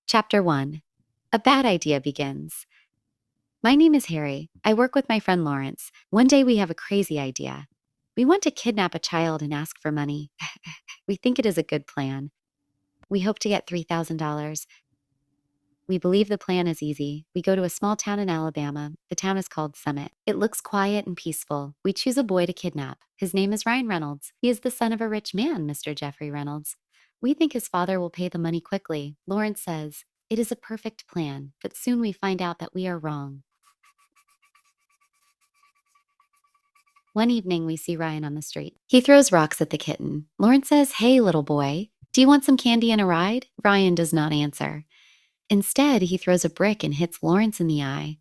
Chapter 1. A bad idea begins. My name is Harry. I work with my friend Laurence. One day we have a crazy idea. We want to kidnap a child and ask for money. We think it is a good plan. We hope to get $3,000. We believe the plan is easy. We go to a small town in Alabama. The town is called Summit. It looks quiet and peaceful. We choose a boy to kidnap. His name is Ryan Reynolds. He is the son of a rich man, Mr. Jeffrey Reynolds. We think his father will pay the money quickly. Laurence says, "It is a perfect plan," but soon we find out that we are wrong. One evening, we see Ryan on the street. He throws rocks at the kitten. Laurence says, "Hey, little boy, do you want some candy and a ride?" Ryan does not answer. Instead, he throws a brick and hits Laurence in the eye.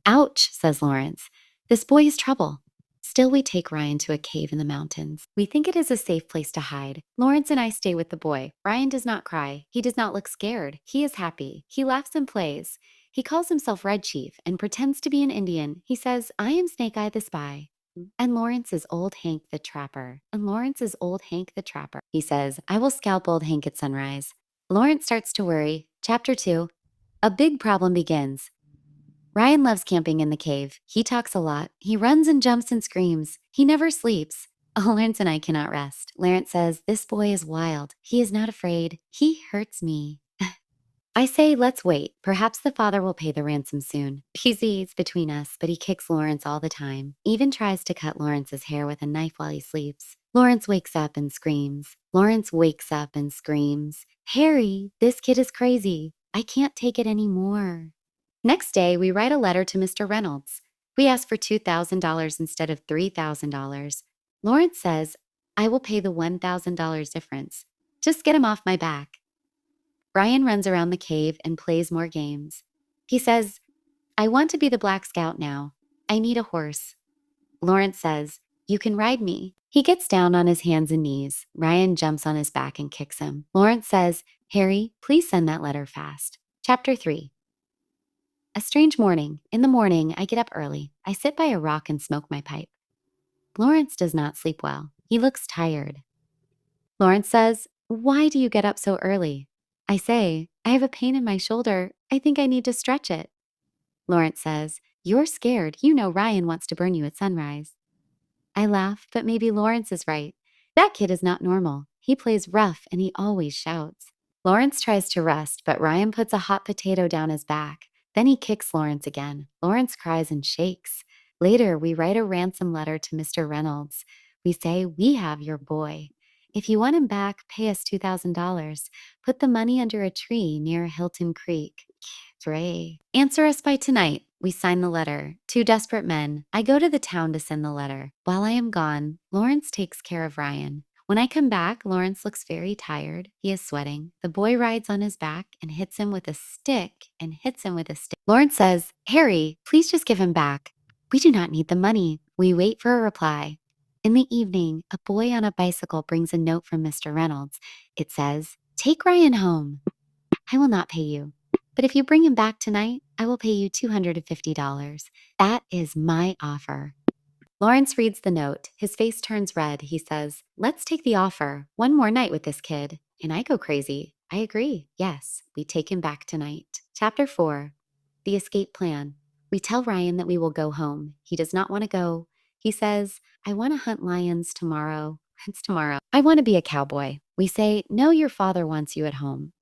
"Ouch," says Laurence. "This boy is trouble." Still, we take Ryan to a cave in the mountains. We think it is a safe place to hide. Laurence and I stay with the boy. Ryan does not cry. He does not look scared. He is happy. He laughs and plays. He calls himself Red Chief and pretends to be an Indian. He says, "I am Snake Eye the Spy." And Laurence is Old Hank the Trapper. He says, "I will scalp Old Hank at sunrise." Laurence starts to worry. Chapter 2. A big problem begins. Ryan loves camping in the cave. He talks a lot. He runs and jumps and screams. He never sleeps. Laurence and I cannot rest. Laurence says, "This boy is wild. He is not afraid. He hurts me." I say, "Let's wait. Perhaps the father will pay the ransom soon." He sees between us, but he kicks Laurence all the time. Even tries to cut Laurence's hair with a knife while he sleeps. Laurence wakes up and screams. "Harry, this kid is crazy. I can't take it anymore." Next day, we write a letter to Mr. Reynolds. We ask for $2,000 instead of $3,000. Laurence says, "I will pay the $1,000 difference. Just get him off my back." Ryan runs around the cave and plays more games. He says, "I want to be the Black Scout now. I need a horse." Laurence says, "You can ride me." He gets down on his hands and knees. Ryan jumps on his back and kicks him. Laurence says, "Harry, please send that letter fast." Chapter 3. A strange morning. In the morning, I get up early. I sit by a rock and smoke my pipe. Laurence does not sleep well. He looks tired. Laurence says, "Why do you get up so early?" I say, "I have a pain in my shoulder. I think I need to stretch it." Laurence says, "You're scared. You know Ryan wants to burn you at sunrise." I laugh, but maybe Laurence is right. That kid is not normal. He plays rough and he always shouts. Laurence tries to rest, but Ryan puts a hot potato down his back. Then he kicks Laurence again. Laurence cries and shakes. Later, we write a ransom letter to Mr. Reynolds. We say, "We have your boy. If you want him back, pay us $2,000. Put the money under a tree near Hilton Creek. Pray. Answer us by tonight." We sign the letter. Two desperate men. I go to the town to send the letter. While I am gone, Laurence takes care of Ryan. When I come back, Laurence looks very tired. He is sweating. The boy rides on his back and hits him with a stick. Laurence says, "Harry, please just give him back. We do not need the money." We wait for a reply. In the evening, a boy on a bicycle brings a note from Mr. Reynolds. It says, "Take Ryan home. I will not pay you. But if you bring him back tonight, I will pay you $250. That is my offer." Laurence reads the note. His face turns red. He says, "Let's take the offer. One more night with this kid." And I go crazy. I agree. Yes, we take him back tonight. Chapter 4. The escape plan. We tell Ryan that we will go home. He does not want to go. He says, "I want to hunt lions tomorrow." It's tomorrow. "I want to be a cowboy." We say, "No, your father wants you at home."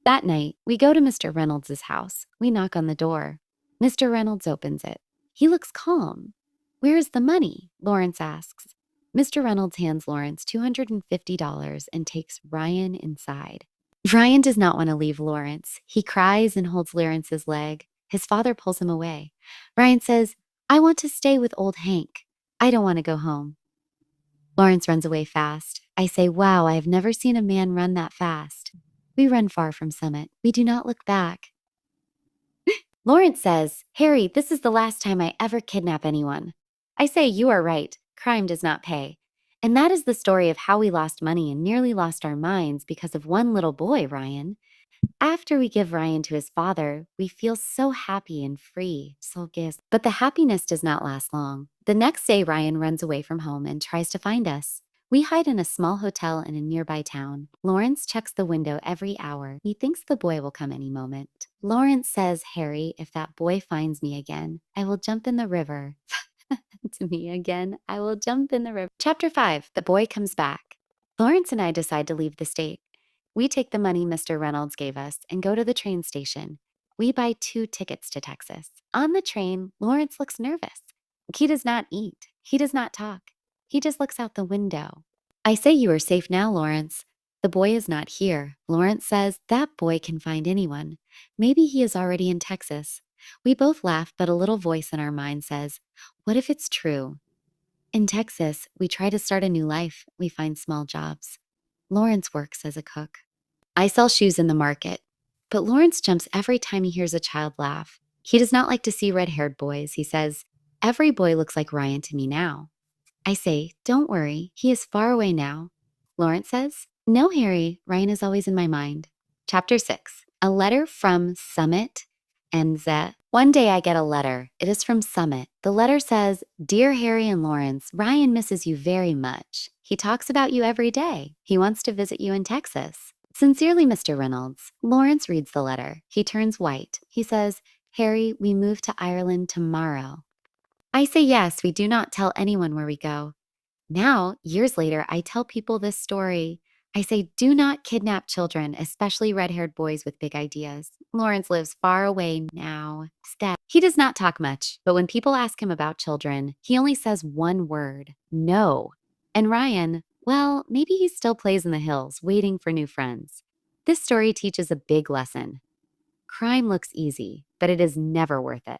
That night, we go to Mr. Reynolds' house. We knock on the door. Mr. Reynolds opens it. He looks calm. "Where is the money?" Laurence asks. Mr. Reynolds hands Laurence $250 and takes Ryan inside. Ryan does not want to leave Laurence. He cries and holds Laurence's leg. His father pulls him away. Ryan says, "I want to stay with old Hank. I don't want to go home." Laurence runs away fast. I say, "Wow, I have never seen a man run that fast." We run far from Summit. We do not look back. Laurence says, "Harry, this is the last time I ever kidnap anyone." I say, "You are right. Crime does not pay." And that is the story of how we lost money and nearly lost our minds because of one little boy, Ryan. After we give Ryan to his father, we feel so happy and free. But the happiness does not last long. The next day, Ryan runs away from home and tries to find us. We hide in a small hotel in a nearby town. Laurence checks the window every hour. He thinks the boy will come any moment. Laurence says, Harry, if that boy finds me again, I will jump in the river. To me again, I will jump in the river. Chapter 5, The Boy Comes Back. Laurence and I decide to leave the state. We take the money Mr. Reynolds gave us and go to the train station. We buy 2 tickets to Texas. On the train, Laurence looks nervous. He does not eat. He does not talk. He just looks out the window. I say you are safe now, Laurence. The boy is not here. Laurence says that boy can find anyone. Maybe he is already in Texas. We both laugh, but a little voice in our mind says, what if it's true? In Texas, we try to start a new life. We find small jobs. Laurence works as a cook. I sell shoes in the market. But Laurence jumps every time he hears a child laugh. He does not like to see red-haired boys. He says, every boy looks like Ryan to me now. I say, don't worry, he is far away now. Laurence says, no, Harry, Ryan is always in my mind. Chapter 6, A Letter from Summit and Zet. One day I get a letter. It is from Summit. The letter says, Dear Harry and Laurence, Ryan misses you very much. He talks about you every day. He wants to visit you in Texas. Sincerely, Mr. Reynolds. Laurence reads the letter. He turns white. He says, Harry, we move to Ireland tomorrow. I say yes, we do not tell anyone where we go. Now, years later, I tell people this story. I say, do not kidnap children, especially red-haired boys with big ideas. Laurence lives far away now. He does not talk much, but when people ask him about children, he only says one word, no. And Ryan, well, maybe he still plays in the hills, waiting for new friends. This story teaches a big lesson. Crime looks easy, but it is never worth it.